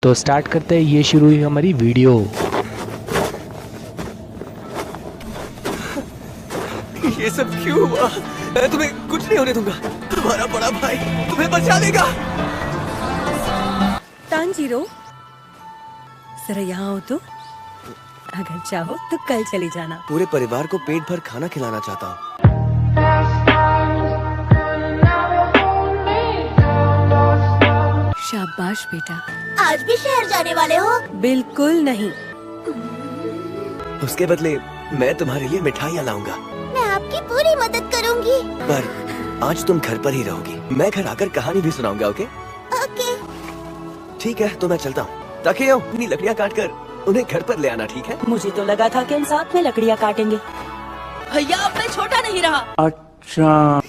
तो स्टार्ट करते हैं, ये शुरू हुई हमारी वीडियो। ये सब क्यों हुआ? मैं तुम्हें कुछ नहीं होने दूंगा। तुम्हारा बड़ा भाई तुम्हें बचा लेगा। तांजीरो, जरा यहाँ हो तो। अगर चाहो तो कल चली जाना। पूरे परिवार को पेट भर खाना खिलाना चाहता हूँ। शाबाश बेटा। आज भी शहर जाने वाले हो? बिल्कुल नहीं। उसके बदले मैं तुम्हारे लिए मिठाइयाँ लाऊंगा। मैं आपकी पूरी मदद करूंगी। पर आज तुम घर पर ही रहोगी। मैं घर आकर कहानी भी सुनाऊंगा। ओके? ओके। ठीक है, तो मैं चलता हूँ। ताकि अपनी लकड़ियाँ काट कर उन्हें घर पर ले आना। ठीक है? मुझे तो लगा था कि हम साथ में लकड़ियाँ काटेंगे। भैया अब मैं छोटा नहीं रहा। अच्छा,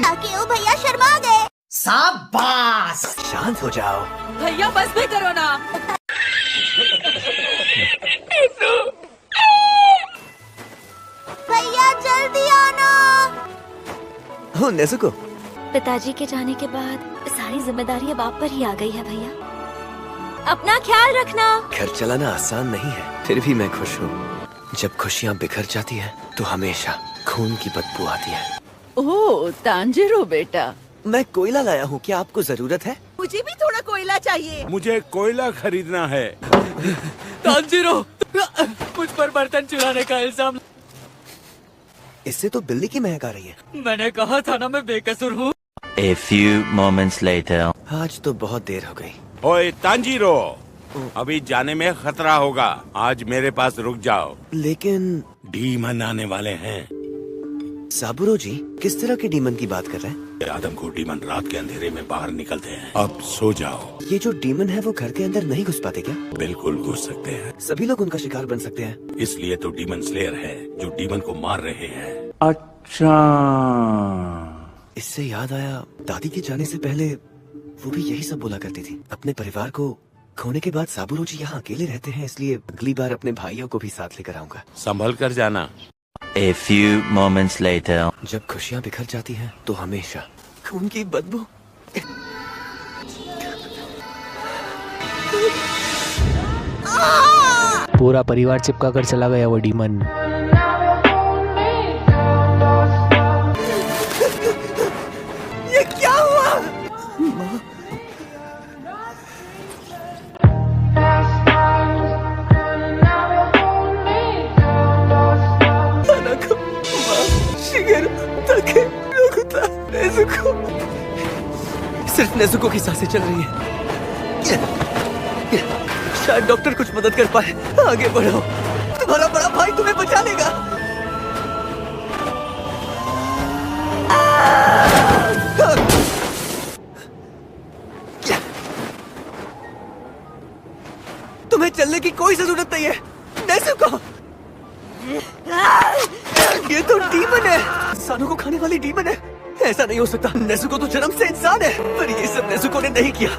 ताकि ओ भैया शर्मा गए। शाबाश। शांत हो जाओ। भैया बस भी करो ना। भैया जल्दी आना। हो नेज़ुको, पिताजी के जाने के बाद सारी जिम्मेदारी अब आप पर ही आ गई है भैया। अपना ख्याल रखना। घर चलाना आसान नहीं है, फिर भी मैं खुश हूँ। जब खुशियाँ बिखर जाती हैं, तो हमेशा खून की बदबू आती है। ओह तांजीरो बेटा, मैं कोयला लाया हूँ, क्या आपको जरूरत है? मुझे भी थोड़ा कोयला चाहिए। मुझे कोयला खरीदना है। तांजीरो, मुझ पर बर्तन चुराने का इल्जाम। इससे तो बिल्ली की महक आ रही है। मैंने कहा था ना मैं बेकसूर हूँ। A few moments later. आज तो बहुत देर हो गई। ओए तांजीरो, अभी जाने में खतरा होगा। आज मेरे पास रुक जाओ। लेकिन डीमन आने वाले हैं। साबुरो जी, किस तरह के डीमन की बात कर रहे हैं? आदमखोर डीमन रात के अंधेरे में बाहर निकलते हैं। अब सो जाओ। ये जो डीमन है वो घर के अंदर नहीं घुस पाते क्या? बिल्कुल घुस सकते हैं, सभी लोग उनका शिकार बन सकते हैं। इसलिए तो डीमन स्लेयर है जो डीमन को मार रहे हैं। अच्छा। इससे याद आया, दादी के जाने से पहले वो भी यही सब बोला करती थी। अपने परिवार को खोने के बाद साबुरो जी यहाँ अकेले रहते हैं, इसलिए अगली बार अपने भाइयों को भी साथ लेकर आऊंगा। संभल कर जाना। A few moments later. जब खुशियाँ बिखर जाती हैं, तो हमेशा खून की बदबू। पूरा परिवार चिपका कर चला गया वो डीमन। ये क्या हुआ? सिर्फ नेज़ुको की सांसें चल रही हैं। शायद डॉक्टर कुछ मदद कर पाए। आगे बढ़ो, तुम्हारा बड़ा भाई तुम्हें बचा लेगा। तुम्हें चलने की कोई जरूरत नहीं है नेज़ुको। ये तो डीमन है, इंसानों को खाने वाली डीमन है। ऐसा नहीं हो सकता। नेज़ुको तो जन्म से इंसान है, पर ये सब नेज़ुको ने नहीं किया।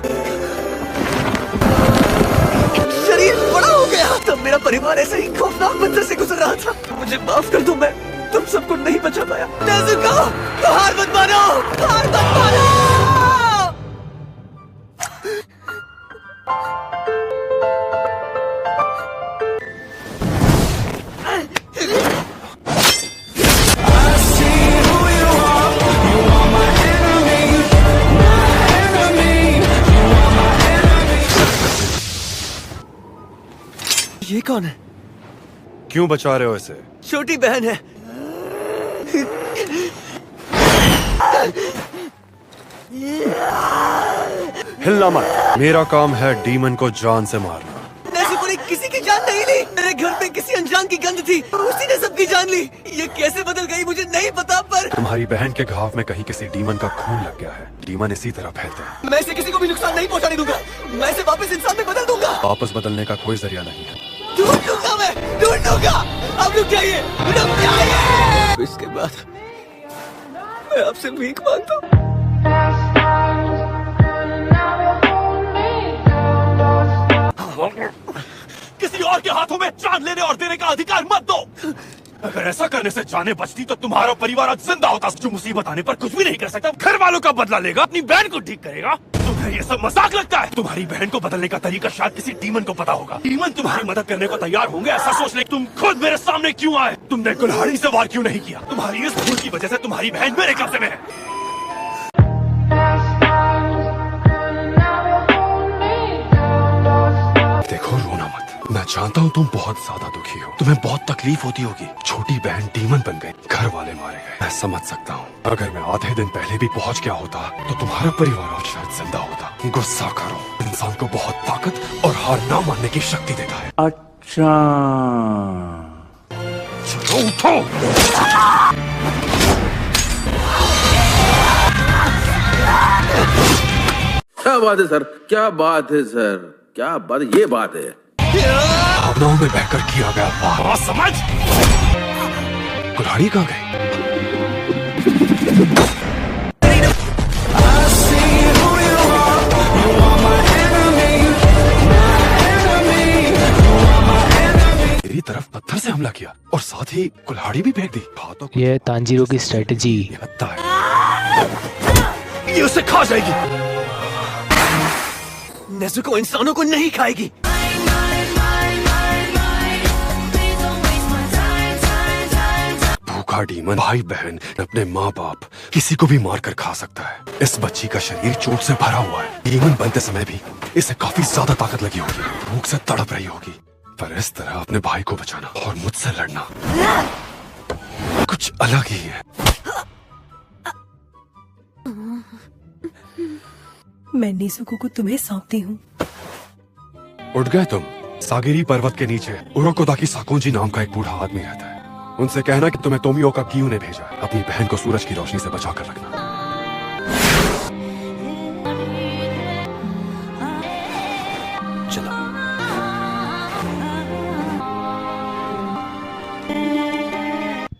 शरीर बड़ा हो गया। तब मेरा परिवार ऐसे ही खौफनाक मंजर से गुजर रहा था। मुझे माफ कर दो, मैं तुम सबको नहीं बचा पाया। नेज़ुको, तो हार मत मानो, हार मत मानो। ये कौन है? क्यों बचा रहे हो इसे? छोटी बहन है। हिलना मत। मेरा काम है डीमन को जान से मारना। नेज़ुको ने किसी की जान नहीं ली। मेरे घर में किसी अनजान की गंध थी, उसी ने सबकी जान ली। ये कैसे बदल गई मुझे नहीं पता, पर तुम्हारी बहन के घाव में कहीं किसी डीमन का खून लग गया है। डीमन इसी तरह फैलते हैं। मैं इसे किसी को भी नुकसान नहीं पहुंचाने दूंगा। मैं इसे वापस इंसान में बदल दूंगा। वापस बदलने का कोई जरिया नहीं है। ढूंढ लूंगा मैं, ढूंढ लूंगा। अब रुक जाइए, रुक जाइए। इसके बाद मैं आपसे भीख मांगता हूँ। किसी और के हाथों में जान लेने और देने का अधिकार मत दो। अगर ऐसा करने से जाने बचती तो तुम्हारा परिवार आज जिंदा होता। जो मुसीबत आने पर कुछ भी नहीं कर सकता, घर वालों का बदला लेगा, अपनी बहन को ठीक करेगा। तुम्हें ये सब मजाक लगता है? तुम्हारी बहन को बदलने का तरीका शायद किसी डीमन को पता होगा। डीमन तुम्हारी मदद करने को तैयार होंगे ऐसा सोच ले। तुम खुद मेरे सामने क्यों आए? तुमने कुल्हाड़ी से वार क्यों नहीं किया? तुम्हारी इस भूल की वजह से तुम्हारी बहन मेरे कब्जे में है। देखो रोना मत। मैं जानता हूँ तुम बहुत ज्यादा दुखी हो, तुम्हें बहुत तकलीफ होती होगी। छोटी बहन डीमन बन गई, घर वाले मारे गए। मैं समझ सकता हूँ। अगर मैं आधे दिन पहले भी पहुँच गया होता तो तुम्हारा परिवार आज शायद जिंदा होता। गुस्सा करो, इंसान को बहुत ताकत और हार ना मानने की शक्ति देता है। अच्छा, चलो उठो। क्या बात है सर, क्या बात है सर, क्या बात, ये बात है। भावनाओं में बहकर किया गया वार समझ। कुल्हाड़ी कहाँ गई? मेरी तरफ पत्थर से हमला किया और साथ ही कुल्हाड़ी भी फेंक दी। हाथों को ये तांजीरो की स्ट्रेटजी। लगता है ये उसे खा जाएगी। नेज़ुको इंसानों को नहीं खाएगी। भूखा डीमन भाई बहन अपने माँ बाप किसी को भी मार कर खा सकता है। इस बच्ची का शरीर चोट से भरा हुआ है। डीमन बनते समय भी इसे काफी ज्यादा ताकत लगी होगी, भूख से तड़प रही होगी। पर इस तरह अपने भाई को बचाना और मुझसे लड़ना कुछ अलग ही है। मैं नेज़ुको को तुम्हें सौंपती हूँ। उठ गए तुम? सागिरी पर्वत के नीचे उरोकोदाकी साकोंजी नाम का एक बूढ़ा आदमी रहता है। उनसे कहना कि तुम्हें तोमियो का क्यों ने भेजा है। अपनी बहन को सूरज की रोशनी से बचा कर रखना। चलो।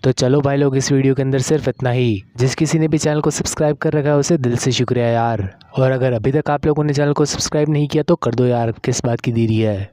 तो चलो भाई लोग, इस वीडियो के अंदर सिर्फ इतना ही। जिस किसी ने भी चैनल को सब्सक्राइब कर रखा है उसे दिल से शुक्रिया यार। और अगर अभी तक आप लोगों ने चैनल को सब्सक्राइब नहीं किया तो कर दो यार, किस बात की देरी है।